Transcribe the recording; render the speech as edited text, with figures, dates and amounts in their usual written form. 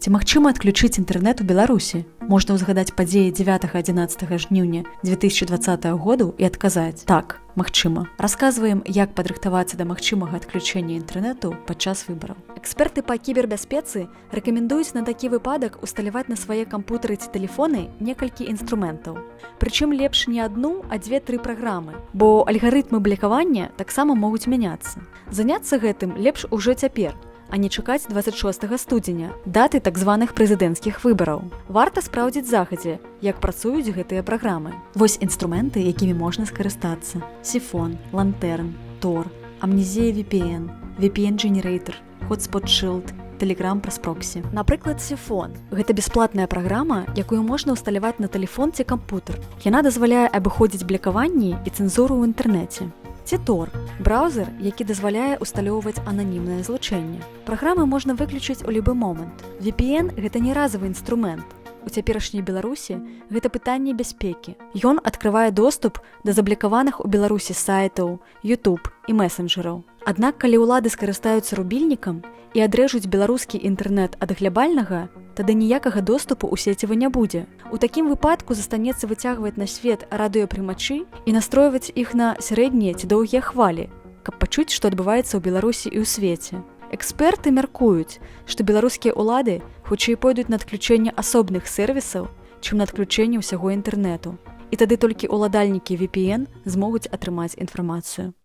Ці магчыма адключыць інтэрнэт у Беларусі? Можна ўзгадаць падзеі 9-11 жніўня 2020 году і адказаць: так, магчыма. Расказваем, як падрыхтавацца да магчымага адключэння інтэрнэту падчас выбараў. Эксперты па кібербяспецы рэкамендуюць на такі выпадак усталяваць на свае кампутары ці тэлефоны некалькі інструментаў. Прычым лепш не адну, а 2-3 праграмы, бо алгарытмы блакавання таксама могуць мяняцца. Заняцца гэтым лепш ужо цяпер, а не чакаць 26 студзеня, даты так званых прэзідэнцкіх выбараў. Варта спраўдзіць загадзя, як працуюць гэтыя праграмы. Вось інструменты, якімі можна скарыстацца: Сифон, Лантерн, Tor, Amnesia VPN, VPN Generator, Hotspot Shield, Telegram праз проксі. Напрыклад, Сифон – гэта бясплатная праграма, якую можна ўсталяваць на тэлефон ці кампутар. Яна дазваляе абыходзіць блакаванні і цэнзуру ў інтэрнэце. Ці Tor – браузер, які дазваляе усталёўваць ананімнае злучэнне. Праграмы можна выключыць у любы момант. VPN – гэта не разовы інструмент. У цяперашняй Беларусі гэта пытанне бяспекі. Ён адкрывае доступ да заблакаваных у Беларусі сайтаў, YouTube і месенджераў. Аднак, калі ўлады скарыстаюцца рубільнікам і адрэжуць беларускі інтэрнэт ад глябальнага, тады ніякага доступу ў сеціва не будзе. У такім выпадку застанецца выцягваць на свет радыёпрымачы і настройваць іх на сярэднія ці доўгія хвалі, каб пачуць, што адбываецца ў Беларусі і ў свеце. Эксперты мяркуюць, што беларускія ўлады хутчэй пойдуць на адключэнне асобных сервісаў, чым на адключэнне ўсяго інтэрнэту. І тады толькі ўладальнікі VPN змогуць атрымаць інфармацыю.